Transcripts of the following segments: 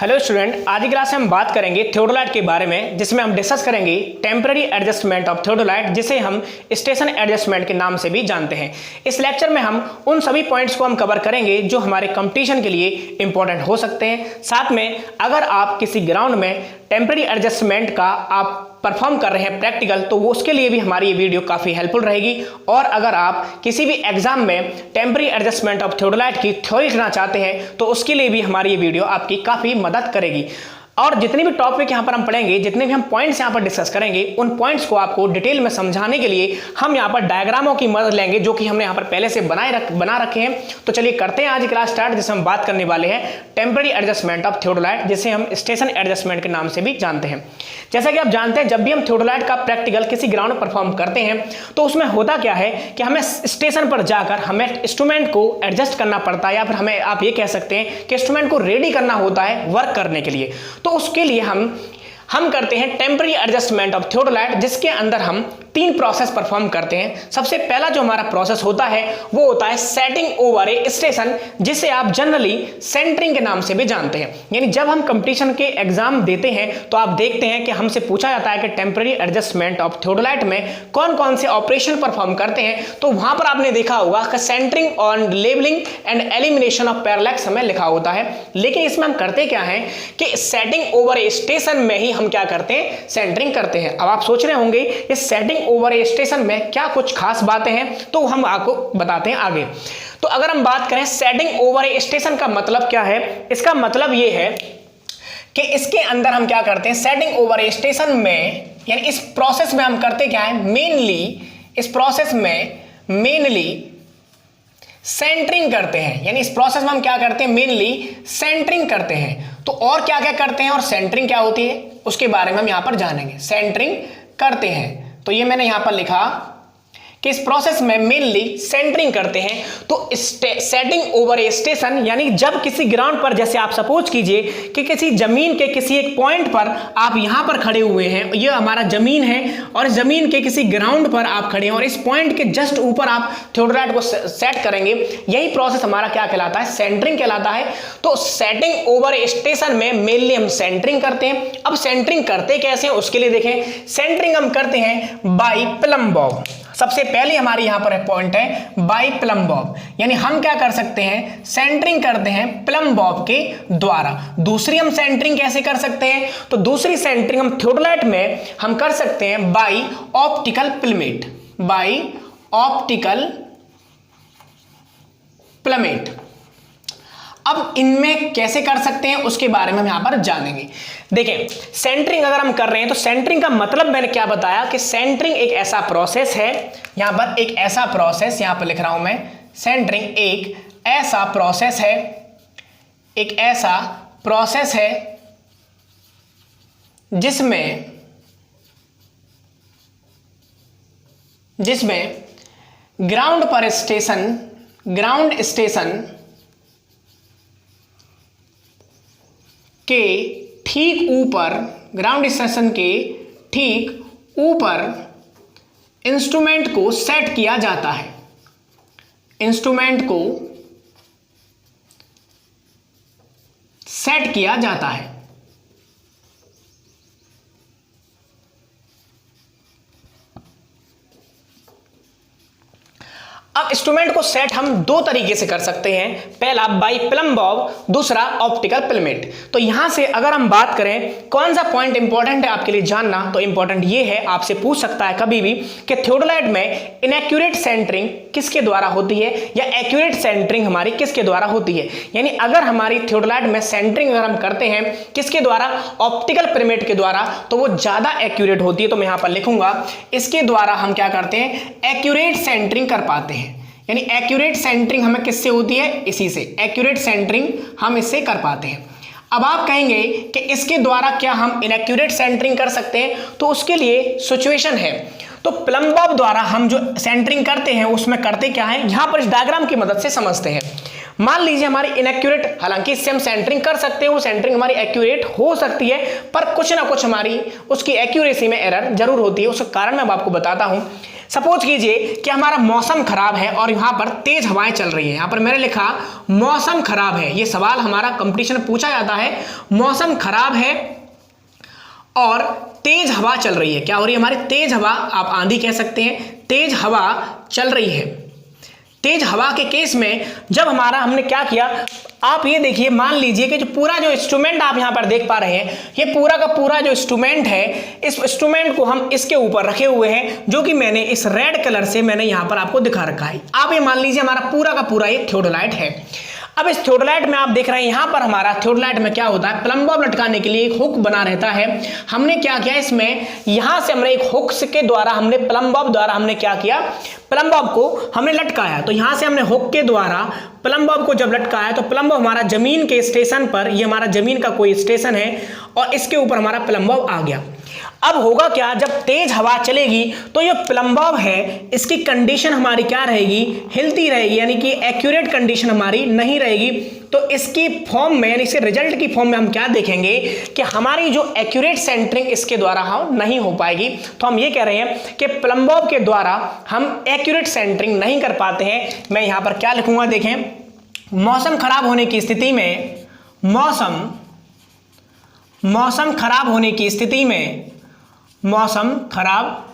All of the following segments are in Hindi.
हेलो स्टूडेंट, आज की क्लास में हम बात करेंगे थियोडोलाइट के बारे में, जिसमें हम डिस्कस करेंगे टेम्पररी एडजस्टमेंट ऑफ थियोडोलाइट, जिसे हम स्टेशन एडजस्टमेंट के नाम से भी जानते हैं। इस लेक्चर में हम उन सभी पॉइंट्स को हम कवर करेंगे जो हमारे कंपटीशन के लिए इंपॉर्टेंट हो सकते हैं। साथ में अगर आप किसी ग्राउंड में टेम्पररी एडजस्टमेंट का आप परफॉर्म कर रहे हैं प्रैक्टिकल, तो वो उसके लिए भी हमारी ये वीडियो काफ़ी हेल्पफुल रहेगी। और अगर आप किसी भी एग्जाम में टेम्पररी एडजस्टमेंट ऑफ थियोडोलाइट की थ्योरी लिखना चाहते हैं, तो उसके लिए भी हमारी ये वीडियो आपकी काफ़ी मदद करेगी। और जितने भी टॉपिक यहाँ पर हम पढ़ेंगे, जितने भी हम पॉइंट्स यहाँ पर डिस्कस करेंगे, उन पॉइंट्स को आपको डिटेल में समझाने के लिए हम यहाँ पर डायग्रामों की मदद लेंगे, जो कि हमने यहाँ पर पहले से बना रखे हैं। तो चलिए करते हैं आज की क्लास स्टार्ट, जिसमें हम बात करने वाले हैं टेम्पररी एडजस्टमेंट ऑफ थियोडोलाइट, जिसे हम स्टेशन एडजस्टमेंट के नाम से भी जानते हैं। जैसा कि आप जानते हैं, जब भी हम थियोडोलाइट का प्रैक्टिकल किसी ग्राउंड पर परफॉर्म करते हैं, तो उसमें होता क्या है कि हमें स्टेशन पर जाकर हमें इंस्ट्रूमेंट को एडजस्ट करना पड़ता है, या फिर हमें आप ये कह सकते हैं कि इंस्ट्रूमेंट को रेडी करना होता है वर्क करने के लिए। तो उसके लिए हम करते हैं टेम्पररी एडजस्टमेंट ऑफ थियोडोलाइट, जिसके अंदर हम 3 प्रोसेस परफॉर्म करते हैं। सबसे पहला जो हमारा प्रोसेस होता है वो होता है सेटिंग ओवर ए स्टेशन, जिसे आप जनरली सेंटरिंग के नाम से भी जानते हैं। यानी जब हम कंपटीशन के एग्जाम देते हैं, तो आप देखते हैं कि हमसे पूछा जाता है कि टेम्पररी एडजस्टमेंट ऑफ थियोडोलाइट में कौन कौन से ऑपरेशन परफॉर्म करते हैं। तो वहां पर आपने देखा होगा कि centering on levelling and elimination of parallax हमें लिखा होता है। लेकिन इसमें हम करते क्या है कि सेटिंग ओवर ए स्टेशन में ही हम क्या करते हैं, सेंटरिंग करते हैं। अब आप सोच रहे होंगे इस सेटिंग ओवर ए स्टेशन में क्या कुछ खास बातें हैं, तो हम आपको बताते हैं आगे। तो अगर हम बात करें सेटिंग ओवर ए स्टेशन का मतलब क्या है, इसका मतलब यह है कि इसके अंदर हम क्या करते हैं, सेटिंग ओवर ए स्टेशन में, यानी इस प्रोसेस में हम करते क्या है, इस प्रोसेस में मेनली सेंटरिंग करते हैं। यानी इस प्रोसेस में हम क्या करते हैं, मेनली सेंटरिंग करते हैं। तो और क्या क्या करते हैं और सेंटरिंग क्या होती है, उसके बारे में हम यहां पर जानेंगे। सेंटरिंग करते हैं, तो ये मैंने यहां पर लिखा कि इस प्रोसेस में मेनली सेंटरिंग करते हैं। तो सेटिंग ओवर ए स्टेशन, यानी जब किसी ग्राउंड पर, जैसे आप सपोज कीजिए कि किसी जमीन के किसी एक पॉइंट पर आप यहां पर खड़े हुए हैं, ये हमारा जमीन है, और इस जमीन के किसी ग्राउंड पर आप खड़े हैं, और इस पॉइंट के जस्ट ऊपर आप थियोडोलाइट को सेट करेंगे। यही प्रोसेस हमारा क्या कहलाता है, सेंटरिंग कहलाता है। तो सेटिंग ओवर ए स्टेशन में मेनली हम सेंटरिंग करते हैं। अब सेंटरिंग करते कैसे हैं, उसके लिए देखें, सेंटरिंग हम करते हैं बाई प्लम बॉब। सबसे पहले हमारे यहां पर पॉइंट है बाई प्लम बॉब, यानी हम क्या कर सकते हैं, सेंटरिंग करते हैं प्लम बॉब के द्वारा। दूसरी हम सेंटरिंग कैसे कर सकते हैं, तो दूसरी सेंटरिंग हम थियोडोलाइट में हम कर सकते हैं by optical plummet, by optical plummet. अब इनमें कैसे कर सकते हैं उसके बारे में हम यहां पर जानेंगे। देखें, सेंटरिंग अगर हम कर रहे हैं, तो सेंटरिंग का मतलब मैंने क्या बताया कि सेंटरिंग एक ऐसा प्रोसेस है, यहां पर एक ऐसा प्रोसेस, यहां पर लिख रहा हूं मैं, सेंटरिंग एक ऐसा प्रोसेस है, एक ऐसा प्रोसेस है जिसमें ग्राउंड स्टेशन के ठीक ऊपर, ग्राउंड स्टेशन के ठीक ऊपर इंस्ट्रूमेंट को सेट किया जाता है, इंस्ट्रूमेंट को सेट किया जाता है। अब इंस्ट्रूमेंट को सेट हम 2 तरीके से कर सकते हैं, पहला बाई प्लम बॉब, दूसरा ऑप्टिकल प्लमेट। तो यहां से अगर हम बात करें कौन सा पॉइंट इंपॉर्टेंट है आपके लिए जानना, तो इंपॉर्टेंट ये है, आपसे पूछ सकता है कभी भी कि थियोडोलाइट में इनएक्यूरेट सेंटरिंग किसके द्वारा होती है, या एक्यूरेट सेंटरिंग हमारी किसके द्वारा होती है। यानी अगर हमारी थियोडोलाइट में सेंटरिंग अगर हम करते हैं किसके द्वारा, ऑप्टिकल प्लमेट के द्वारा, तो वो ज्यादा एक्यूरेट होती है। तो मैं यहां पर लिखूंगा, इसके द्वारा हम क्या करते हैं, एक्यूरेट सेंटरिंग कर पाते हैं। यानी एक्यूरेट सेंटरिंग हमें किससे होती है, इसी से, एक्यूरेट सेंटरिंग हम इससे कर पाते हैं। अब आप कहेंगे कि इसके द्वारा क्या हम इनएक्यूरेट सेंटरिंग कर सकते हैं, तो उसके लिए सिचुएशन है। तो प्लम बॉब द्वारा हम जो सेंटरिंग करते हैं उसमें करते क्या है, यहां पर इस डायग्राम की मदद से समझते हैं। मान लीजिए हमारी इनएक्यूरेट, हालांकि इससे हम सेंटरिंग कर सकते हैं, वो सेंटरिंग हमारी एक्यूरेट हो सकती है, पर कुछ ना कुछ हमारी उसकी एक्यूरेसी में एरर जरूर होती है। उसका कारण मैं आपको बताता हूं। सपोज कीजिए कि हमारा मौसम खराब है और यहाँ पर तेज हवाएं चल रही है। यहाँ पर मैंने लिखा मौसम खराब है, ये सवाल हमारा कंपटीशन में पूछा जाता है। मौसम खराब है और तेज हवा चल रही है। क्या हो रही है हमारी? तेज हवा, आप आंधी कह सकते हैं। तेज हवा चल रही है। तेज हवा के केस में जब हमने क्या किया, आप ये देखिए, मान लीजिए कि जो पूरा जो इंस्ट्रूमेंट आप यहां पर देख पा रहे हैं, ये पूरा का पूरा जो इंस्ट्रूमेंट है, इस इंस्ट्रूमेंट को हम इसके ऊपर रखे हुए हैं, जो कि मैंने इस रेड कलर से मैंने यहां पर आपको दिखा रखा है। आप ये मान लीजिए हमारा पूरा का पूरा ये थियोडोलाइट है। अब इस थियोडोलाइट में आप देख रहे हैं यहां पर हमारा थियोडोलाइट में क्या होता है, प्लम बॉब लटकाने के लिए एक हुक बना रहता है। हमने क्या किया इसमें, यहां से हमने एक हुक के द्वारा हमने प्लम बॉब द्वारा हमने क्या किया, प्लम बॉब को हमने लटकाया। तो यहां से हमने हुक के द्वारा प्लम बॉब को जब लटकाया तो प्लम बॉब हमारा जमीन के स्टेशन पर, ये हमारा जमीन का कोई स्टेशन है और इसके ऊपर हमारा प्लम बॉब आ गया। अब होगा क्या, जब तेज हवा चलेगी तो ये प्लम बॉब है, इसकी कंडीशन हमारी क्या रहेगी, हिलती रहेगी, यानी कि एक्यूरेट कंडीशन हमारी नहीं रहेगी। तो इसकी फॉर्म में, यानी इसके रिजल्ट की फॉर्म में हम क्या देखेंगे कि हमारी जो एक्यूरेट सेंटरिंग इसके द्वारा हम नहीं हो पाएगी। तो हम ये कह रहे हैं कि प्लम बॉब के द्वारा हम एक्यूरेट सेंटरिंग नहीं कर पाते हैं। मैं यहां पर क्या लिखूंगा, देखें, मौसम खराब होने की स्थिति में, मौसम खराब होने की स्थिति में, मौसम खराब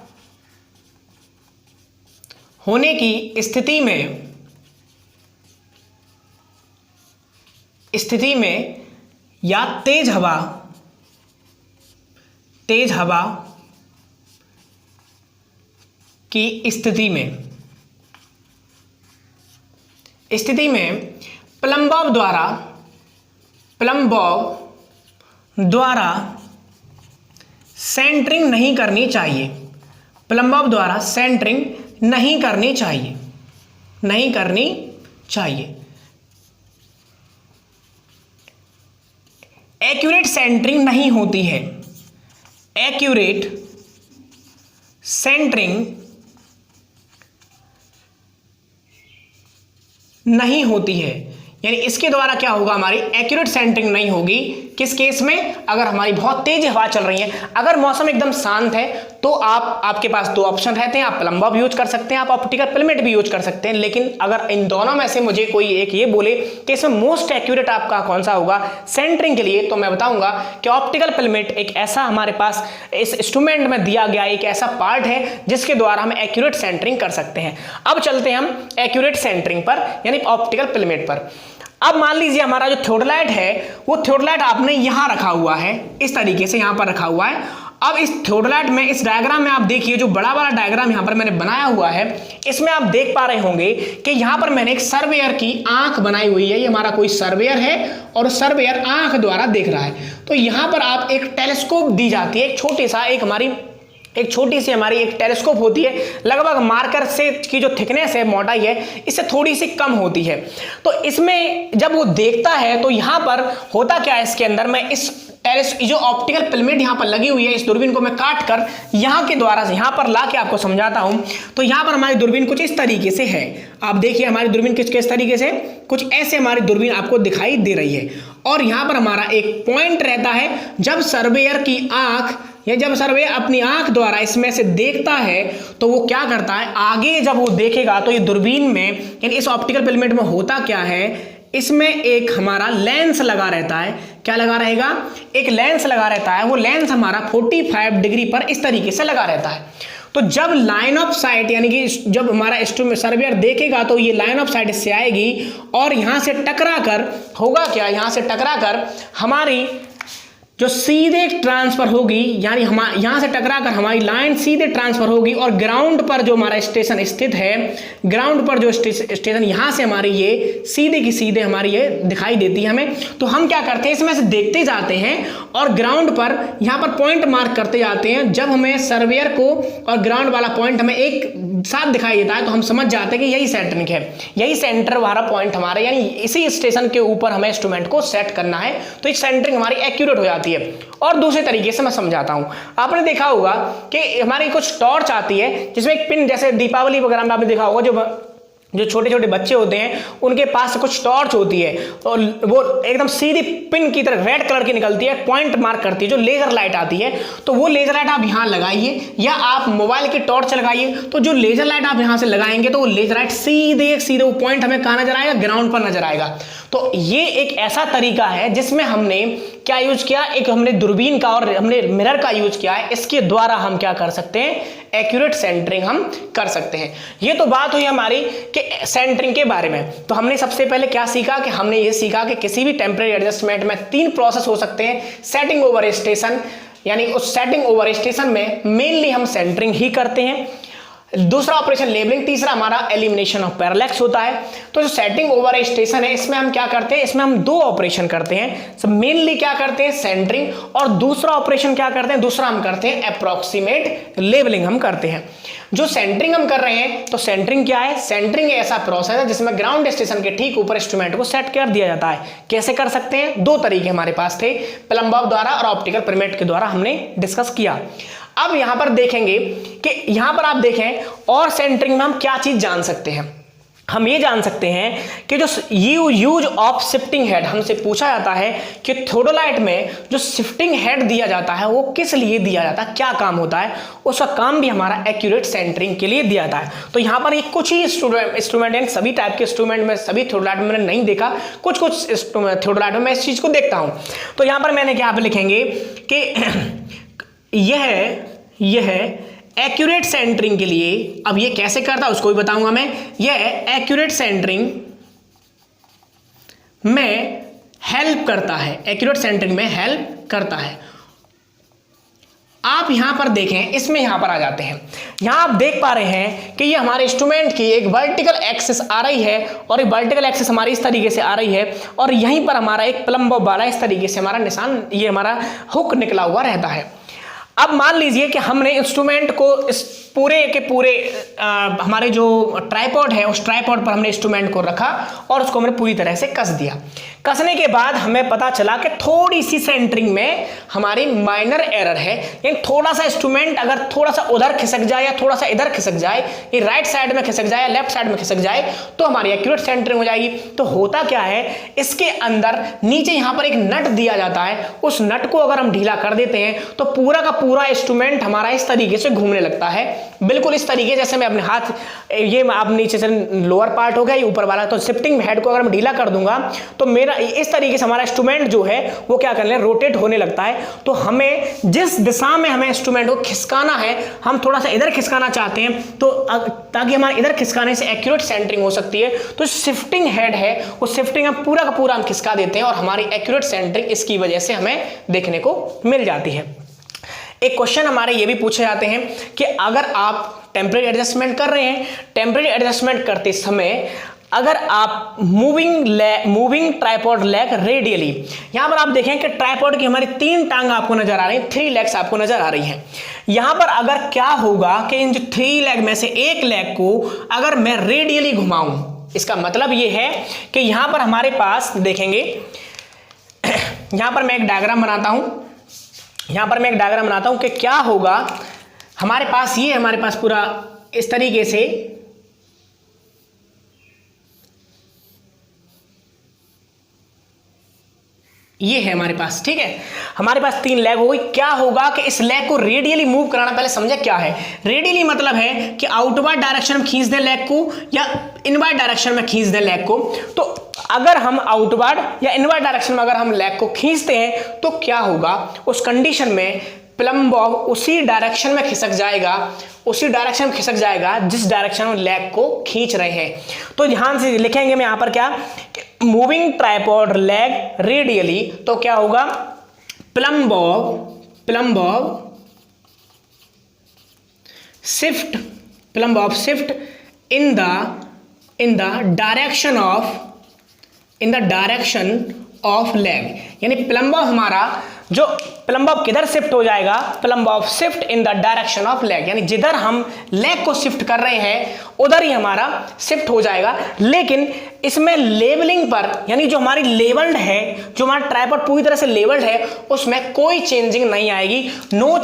होने की स्थिति में या तेज हवा की स्थिति में प्लम बॉब द्वारा सेंटरिंग नहीं करनी चाहिए। प्लम बॉब द्वारा सेंटरिंग नहीं करनी चाहिए। एक्यूरेट सेंटरिंग नहीं होती है। एक्यूरेट सेंटरिंग नहीं होती है, यानी इसके द्वारा क्या होगा, हमारी एक्यूरेट सेंटरिंग नहीं होगी। किस केस में, अगर हमारी बहुत तेज हवा चल रही है। अगर मौसम एकदम शांत है तो आपके पास दो ऑप्शन रहते हैं, आप प्लम बॉब यूज कर सकते हैं, आप ऑप्टिकल फिलामेंट भी यूज कर सकते हैं। लेकिन अगर इन दोनों में से मुझे कोई एक ये बोले कि इसमें मोस्ट एक्यूरेट आपका कौन सा होगा सेंटरिंग के लिए, तो मैं बताऊंगा कि ऑप्टिकल फिलामेंट एक ऐसा हमारे पास इस इंस्ट्रूमेंट में दिया गया एक ऐसा पार्ट है जिसके द्वारा हम एक्यूरेट सेंटरिंग कर सकते हैं। अब चलते हैं हम एक्यूरेट सेंटरिंग पर, यानी ऑप्टिकल फिलामेंट पर। अब मान लीजिए हमारा जो थियोडोलाइट है, वो थियोडोलाइट आपने यहां रखा हुआ है, इस तरीके से यहां पर रखा हुआ है। अब इस थियोडोलाइट में, इस डायग्राम में आप देखिए, जो बड़ा वाला डायग्राम यहां पर मैंने बनाया हुआ है, इसमें आप देख पा रहे होंगे कि यहां पर मैंने एक सर्वेयर की आंख बनाई हुई है। ये हमारा कोई सर्वेयर है और सर्वेयर आंख द्वारा देख रहा है। तो यहां पर आप एक टेलीस्कोप दी जाती है, एक छोटी सी हमारी एक टेलीस्कोप होती है, लगभग मार्कर से की जो थिकनेस है, मोटाई है, इससे थोड़ी सी कम होती है। तो इसमें जब वो देखता है तो यहां पर होता क्या है, इसके अंदर मैं इस जो ऑप्टिकल फिलामेंट यहां पर लगी हुई है, इस दूरबीन को मैं काट कर यहां के द्वारा से यहां पर ला के आपको समझाता हूं। तो यहां पर हमारी दूरबीन कुछ इस तरीके से है। आप देखिए हमारी दूरबीन किस तरीके से, कुछ ऐसे हमारी दूरबीन आपको दिखाई दे रही है। और यहां पर हमारा एक पॉइंट रहता है, जब सर्वेयर की आंख या जब सर्वेयर अपनी आंख द्वारा इसमें से देखता है तो वो क्या करता है, आगे जब वो देखेगा तो ये दूरबीन में, यानी इस ऑप्टिकल फिलामेंट में होता क्या है, इसमें एक हमारा लेंस लगा रहता है। क्या लगा रहेगा, एक लेंस लगा रहता है। वो लेंस हमारा 45 डिग्री पर इस तरीके से लगा रहता है। तो जब लाइन ऑफ साइट, यानी कि जब हमारा सर्वेयर देखेगा तो ये लाइन ऑफ साइट इससे आएगी और यहां से टकरा कर होगा क्या, यहां से टकरा कर हमारी जो सीधे ट्रांसफर होगी, यानी यहां से टकराकर हमारी लाइन सीधे ट्रांसफर होगी और ग्राउंड पर जो हमारा स्टेशन स्थित है, ग्राउंड पर जो स्टेशन यहां से हमारी ये सीधे की सीधे हमारी ये दिखाई देती है हमें। तो हम क्या करते हैं, इसमें से देखते जाते हैं और ग्राउंड पर यहां पर पॉइंट मार्क करते जाते हैं। जब हमें सर्वेयर को और ग्राउंड वाला पॉइंट हमें एक साथ दिखाई देता है तो हम समझ जाते हैं कि यही सेंटरिंग है, यही सेंटर वाला पॉइंट हमारा, यानी इसी स्टेशन के ऊपर हमें इंस्ट्रूमेंट को सेट करना है। तो इस सेंटरिंग हमारी एक्यूरेट हो जाती है। और दूसरे तरीके से मैं समझाता हूं। आपने देखा होगा कि हमारी कुछ टॉर्च आती है जिसमें एक पिन, जैसे दीपावली वगैरह में आपने देखा होगा, जो छोटे छोटे बच्चे होते हैं उनके पास कुछ टॉर्च होती है और वो एकदम सीधी पिन की तरह रेड कलर की निकलती है, पॉइंट मार्क करती है, जो लेजर लाइट आती है। तो वो लेजर लाइट आप यहाँ लगाइए या आप मोबाइल की टॉर्च लगाइए, तो जो लेजर लाइट आप यहाँ से लगाएंगे तो वो लेजर लाइट सीधे वो पॉइंट हमें कहाँ नजर आएगा, ग्राउंड पर नजर आएगा। तो ये एक ऐसा तरीका है जिसमें हमने क्या यूज किया, एक हमने दूरबीन का और हमने मिरर का यूज किया है। इसके द्वारा हम क्या कर सकते हैं, एक्यूरेट सेंटरिंग हम कर सकते हैं। ये तो बात हुई हमारी कि सेंटरिंग के बारे में। तो हमने सबसे पहले क्या सीखा कि हमने ये सीखा कि किसी भी टेम्परेरी एडजस्टमेंट में 3 प्रोसेस हो सकते हैं। सेटिंग ओवर स्टेशन, यानी उस सेटिंग ओवर स्टेशन में मेनली हम सेंटरिंग ही करते हैं। दूसरा ऑपरेशन लेबलिंग, तीसरा हमारा एलिमिनेशन ऑफ पैरालैक्स होता है। तो जो सेटिंग ओवर स्टेशन है इसमें हम क्या करते हैं, इसमें हम 2 ऑपरेशन करते हैं। सब मेनली क्या करते हैं, सेंटरिंग, और दूसरा ऑपरेशन क्या करते हैं, दूसरा हम करते हैं अप्रोक्सीमेट लेबलिंग हम करते हैं। जो सेंटरिंग हम कर रहे हैं, तो सेंटरिंग क्या है, सेंटरिंग ऐसा प्रोसेस है जिसमें ग्राउंड स्टेशन के ठीक ऊपर इंस्ट्रूमेंट को सेट कर दिया जाता है। कैसे कर सकते हैं, 2 तरीके हमारे पास थे, प्लम्बाउ द्वारा और ऑप्टिकल पिरामिड के द्वारा हमने डिस्कस किया। अब यहां पर देखेंगे कि यहां पर आप देखें और सेंटरिंग में हम क्या चीज जान सकते हैं। हम ये जान सकते हैं कि जो यूज ऑफ शिफ्टिंग हेड, हमसे पूछा जाता है कि थियोडोलाइट में जो शिफ्टिंग हेड दिया जाता है वो किस लिए दिया जाता है, क्या काम होता है, उसका काम भी हमारा एक्यूरेट सेंटरिंग के लिए दिया जाता है। तो यहाँ पर एक कुछ ही इंस्ट्रूमेंट यानी सभी टाइप के इंस्ट्रूमेंट में, सभी थियोडोलाइट में मैंने नहीं देखा, कुछ थियोडोलाइट में मैं इस चीज को देखता हूँ। तो यहाँ पर मैंने क्या लिखेंगे कि यह एक्यूरेट सेंटरिंग के लिए, अब ये कैसे करता है उसको भी बताऊंगा मैं। यह एक्यूरेट सेंटरिंग में हेल्प करता है, एक्यूरेट सेंटरिंग में हेल्प करता है। आप यहां पर देखें, इसमें यहां पर आ जाते हैं, यहां आप देख पा रहे हैं कि ये हमारे इंस्ट्रूमेंट की एक वर्टिकल एक्सिस आ रही है और एक वर्टिकल एक्सिस हमारी इस तरीके से आ रही है और यहीं पर हमारा एक प्लम्ब वाला इस तरीके से हमारा निशान, ये हमारा हुक निकला हुआ रहता है। अब मान लीजिए कि हमने इंस्ट्रूमेंट को इस पूरे के पूरे हमारे जो ट्राइपॉड है उस ट्राइपॉड पर हमने इंस्ट्रूमेंट को रखा और उसको हमने पूरी तरह से कस दिया। कसने के बाद हमें पता चला कि थोड़ी सी सेंटरिंग में हमारी माइनर एरर है, यानी थोड़ा सा इंस्ट्रूमेंट अगर थोड़ा सा उधर खिसक जाए या थोड़ा सा इधर खिसक जाए, ये राइट साइड में खिसक जाए या लेफ्ट साइड में खिसक जाए, तो हमारी एक्यूरेट सेंटरिंग हो जाएगी। तो होता क्या है, इसके अंदर नीचे यहां पर एक नट दिया जाता है, उस नट को अगर हम ढीला कर देते हैं तो पूरा का पूरा इंस्ट्रूमेंट हमारा इस तरीके से घूमने लगता है, बिल्कुल इस तरीके जैसे मैं अपने हाथ, ये आप नीचे से लोअर पार्ट हो गया, ये ऊपर वाला, तो शिफ्टिंग हेड को अगर मैं ढीला कर दूंगा तो मेरा इस तरीके से हमारा इंस्ट्रूमेंट जो है वो क्या करने, रोटेट होने लगता है। तो हमें जिस दिशा में हमें इंस्ट्रूमेंट को खिसकाना है, हम थोड़ा सा इधर खिसकाना चाहते हैं तो ताकि हमारे इधर खिसकाने से एक्यूरेट सेंटरिंग हो सकती है, तो शिफ्टिंग हेड है उस शिफ्टिंग में पूरा का पूरा हम खिसका देते हैं और हमारी एक्यूरेट सेंटरिंग इसकी वजह से हमें देखने को मिल जाती है। एक क्वेश्चन हमारे ये भी पूछे जाते हैं कि अगर आप टेम्परेरी एडजस्टमेंट कर रहे हैं, टेम्परेरी एडजस्टमेंट करते समय अगर आप मूविंग ट्राइपॉड लेग रेडियली, यहां पर आप देखें कि ट्राइपॉड की हमारी 3 टांग आपको नजर आ रही हैं, 3 लेग्स आपको नजर आ रही हैं। यहां पर अगर क्या होगा कि इन जो 3 लेग में से एक लेग को अगर मैं रेडियली घुमाऊं, इसका मतलब ये है कि यहां पर हमारे पास देखेंगे, यहां पर मैं एक डायग्राम बनाता हूं, कि क्या होगा हमारे पास, ये हमारे पास पूरा इस तरीके से ये है हमारे पास, ठीक है। हमारे पास 3 लेग हो गई। क्या होगा कि इस लेग को रेडियली मूव कराना, पहले समझे क्या है रेडियली, मतलब है कि आउटवर्ड डायरेक्शन में खींच दें लेग को या इनवर्ड डायरेक्शन में खींच दें लेग को। तो अगर हम आउटवर्ड या इनवर्ड डायरेक्शन में अगर हम लेग को खींचते हैं तो क्या होगा, उस कंडीशन में प्लम बॉब उसी डायरेक्शन में खिसक जाएगा जिस डायरेक्शन में लेग को खींच रहे हैं। तो ध्यान से लिखेंगे मैं यहां पर क्या, मूविंग ट्राइपॉड लेग रेडियली, तो क्या होगा, plum Bob shift in the direction of leg, यानी प्लम बॉब हमारा जो प्लम बॉब किधर शिफ्ट हो जाएगा, plum Bob shift in the direction of leg, यानी जिधर हम लेग को शिफ्ट कर रहे हैं उधर ही हमारा शिफ्ट हो जाएगा। लेकिन इसमें लेवलिंग पर, यानी जो हमारी लेवल्ड है, जो हमारा ट्राइपॉड पूरी तरह से लेवल्ड है, उसमें कोई चेंजिंग नहीं आएगी। No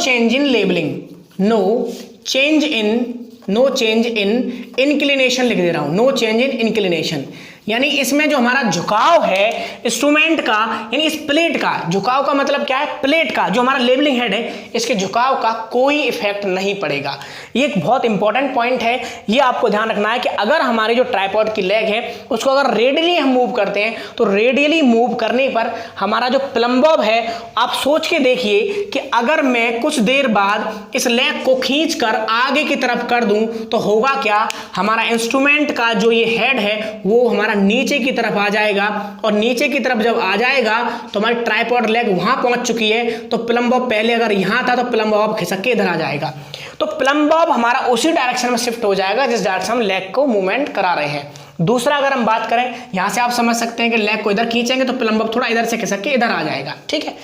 change in in inclination लिख दे रहा हूं, नो चेंज इन इंक्लिनेशन, यानी इसमें जो हमारा झुकाव है इंस्ट्रूमेंट का, यानी इस प्लेट का झुकाव का मतलब क्या है, प्लेट का जो हमारा लेवलिंग हेड है इसके झुकाव का कोई इफेक्ट नहीं पड़ेगा। ये एक बहुत इंपॉर्टेंट पॉइंट है, ये आपको ध्यान रखना है कि अगर हमारी जो ट्राइपॉड की लेग है उसको अगर रेडियली हम मूव करते हैं तो रेडियली मूव करने पर हमारा जो प्लम्ब बॉब है, आप सोच के देखिए कि अगर मैं कुछ देर बाद इस लेग को खींच कर आगे की तरफ कर दूं तो होगा क्या, हमारा इंस्ट्रूमेंट का जो ये हेड है वो हमारा नीचे की तरफ आ जाएगा, और नीचे की तरफ जब आ जाएगा तो हमारी ट्राइपॉड लेग वहां पहुंच चुकी है, तो प्लम्ब बॉब पहले अगर यहां था तो प्लम्ब बॉब खिसक के इधर आ जाएगा, तो प्लम्ब बॉब हमारा उसी डायरेक्शन में शिफ्ट हो जाएगा जिस डायरेक्शन हम लेग को मूवमेंट करा रहे हैं। दूसरा अगर हम बात करें, यहां से आप समझ सकते हैं कि लेग को इधर खींचेंगे तो प्लम्ब बॉब थोड़ा इधर से खिसक के इधर आ जाएगा, ठीक है।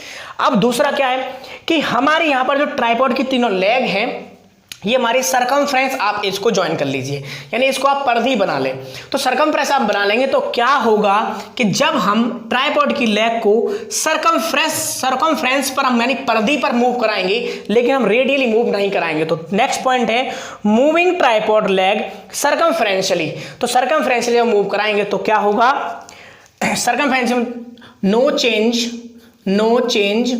अब दूसरा क्या है कि हमारे यहां पर जो ट्राइपॉड की तीनों लेग हैं ये हमारी सरकमफ्रेंस, आप इसको ज्वाइन कर लीजिए, यानी इसको आप परिधि बना लें। तो सरकमफ्रेंस आप बना लेंगे तो क्या होगा कि जब हम ट्राइपॉड की लेग को सरकमफ्रेंस पर हम यानी परिधि पर मूव कराएंगे, लेकिन हम रेडियली मूव नहीं कराएंगे। तो नेक्स्ट पॉइंट है मूविंग ट्राइपॉड लेग सरकमफ्रेंशियली। तो सरकमफ्रेंशियली जब मूव कराएंगे तो क्या होगा, circumferential no change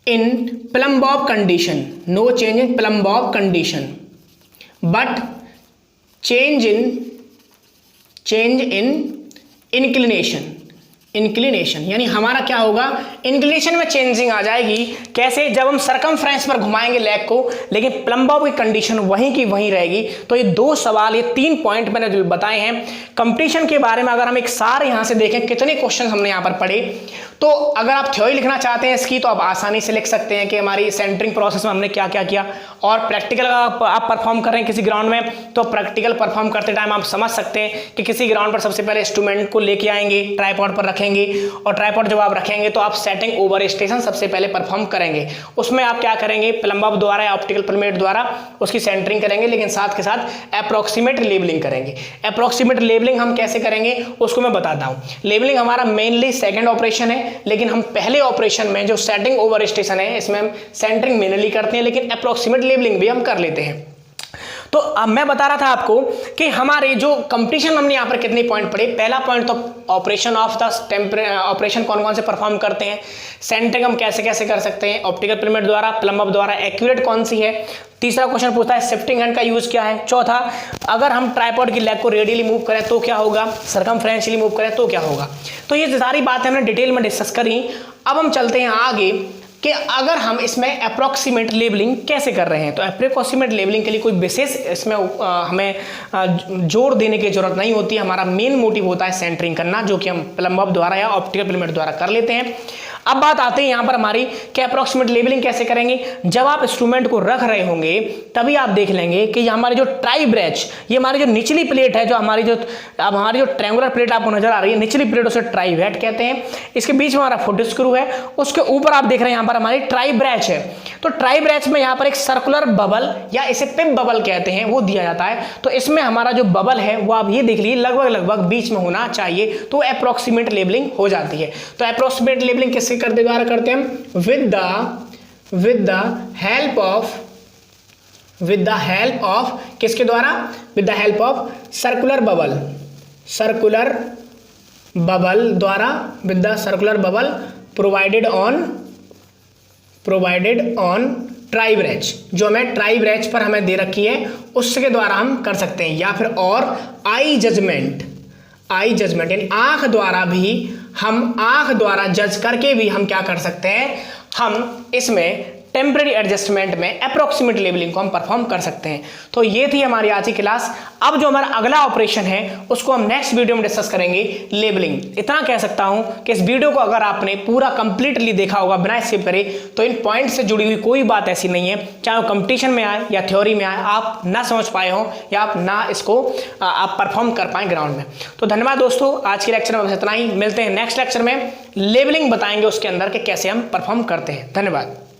in plumb bob condition, no change in plumb bob condition, but change in inclination, यानी हमारा क्या होगा, इंक्लिनेशन में चेंजिंग आ जाएगी। कैसे, जब हम सरकमफ्रेंस पर घुमाएंगे लेग को, लेकिन प्लम्ब बॉब की कंडीशन वहीं की वहीं रहेगी। तो ये दो सवाल, ये 3 पॉइंट मैंने जो बताए हैं कंपटीशन के बारे में, अगर हम एक सार यहां से देखें कितने क्वेश्चन हमने यहां पर पढ़े, तो अगर आप थ्योरी लिखना चाहते हैं इसकी तो आप आसानी से लिख सकते हैं कि हमारी सेंटरिंग प्रोसेस में हमने क्या क्या किया, और प्रैक्टिकल आप परफॉर्म कर रहे हैं किसी ग्राउंड में तो प्रैक्टिकल परफॉर्म करते टाइम आप समझ सकते हैं कि किसी ग्राउंड पर सबसे पहले इंस्ट्रूमेंट को लेके आएंगे, ट्राइपॉड पर रखेंगे, और ट्राइपॉड जब आप रखेंगे तो आप सेटिंग ओवर स्टेशन सबसे पहले परफॉर्म करेंगे। उसमें आप क्या करेंगे, प्लम्ब बॉब द्वारा या ऑप्टिकल पिरामिड द्वारा उसकी सेंटरिंग करेंगे, लेकिन साथ के साथ अप्रोक्सीमेट लेवलिंग करेंगे। अप्रोक्सीमेट लेवलिंग हम कैसे करेंगे उसको मैं बताता हूं। लेवलिंग हमारा मेनली सेकंड ऑपरेशन है, लेकिन हम पहले ऑपरेशन में जो सेटिंग ओवर स्टेशन है इसमें हम सेंटरिंग मेनली करते हैं, लेकिन अप्रोक्सीमेट लेवलिंग भी हम कर लेते हैं। तो अब मैं बता रहा था आपको कि हमारे जो कंपटीशन हमने यहां पर कितने पॉइंट पढ़े। पहला पॉइंट तो ऑपरेशन ऑफ द ऑपरेशन कौन कौन से परफॉर्म करते हैं, सेंटरिंग हम कैसे कैसे कर सकते हैं, ऑप्टिकल पिरामिड द्वारा, प्लम्ब बॉब द्वारा, एक्यूरेट कौन सी है। तीसरा क्वेश्चन पूछता है शिफ्टिंग हैंड का यूज क्या है। चौथा, अगर हम ट्राइपॉड की लेग को रेडियली मूव करें तो क्या होगा, सरकमफ्रेंशियली मूव करें तो क्या होगा। तो ये सारी बातें हमने डिटेल में डिस्कस करी। अब हम चलते हैं आगे कि अगर हम इसमें अप्रोक्सीमेट लेबलिंग कैसे कर रहे हैं। तो अप्रोक्सीमेट लेबलिंग के लिए कोई विशेष इसमें हमें जोर देने की जरूरत नहीं होती है। हमारा मेन मोटिव होता है सेंटरिंग करना, जो कि हम प्लम्ब बॉब द्वारा या ऑप्टिकल पिरामिड द्वारा कर लेते हैं। अब बात आती है यहाँ पर हमारी कि अप्रोक्सीमेट लेबलिंग कैसे करेंगे। जब आप इंस्ट्रूमेंट को रख रहे होंगे तभी आप देख लेंगे कि हमारी जो ट्राई ब्रैच, ये हमारी जो निचली प्लेट है, जो हमारी जो ट्रायंगुलर प्लेट आपको नजर आ रही है, निचली प्लेट उसे ट्राई वेट कहते हैं। इसके बीच में हमारा फुट स्क्रू है, उसके ऊपर आप देख रहे हैं यहाँ पर हमारी ट्राई ब्रैच है। तो ट्राई ब्रैच में यहाँ पर एक सर्कुलर बबल या इसे पिप बबल कहते हैं वो दिया जाता है। तो इसमें हमारा जो बबल है वो आप ये देख लीजिए लगभग बीच में होना चाहिए, तो अप्रोक्सीमेट लेबलिंग हो जाती है। तो अप्रोक्सीमेट लेबलिंग किसके द्वारा करते हैं, विद द हेल्प ऑफ किसके द्वारा, with the help of circular bubble द्वारा, with the circular bubble provided on tribrach, जो हमें ट्राई ब्रैच पर हमें दे रखी है उसके द्वारा हम कर सकते हैं। या फिर और आई जजमेंट यानी आंख द्वारा भी, हम आंख द्वारा जज करके भी हम क्या कर सकते हैं, हम इसमें टेम्परेरी एडजस्टमेंट में अप्रोक्सीमेट लेबलिंग को हम परफॉर्म कर सकते हैं। तो ये थी हमारी आज की क्लास। अब जो हमारा अगला ऑपरेशन है उसको हम नेक्स्ट वीडियो में डिस्कस करेंगे, लेबलिंग। इतना कह सकता हूं कि इस वीडियो को अगर आपने पूरा कंप्लीटली देखा होगा बिना स्किप करे, तो इन पॉइंट से जुड़ी हुई कोई बात ऐसी नहीं है, चाहे वो कंपटीशन में आए या थ्योरी में आए, आप ना समझ पाए हो या आप ना इसको आप परफॉर्म कर पाए ग्राउंड में। तो धन्यवाद दोस्तों, आज के लेक्चर में बस इतना ही। मिलते हैं नेक्स्ट लेक्चर में, लेबलिंग बताएंगे उसके अंदर कि कैसे हम परफॉर्म करते हैं। धन्यवाद।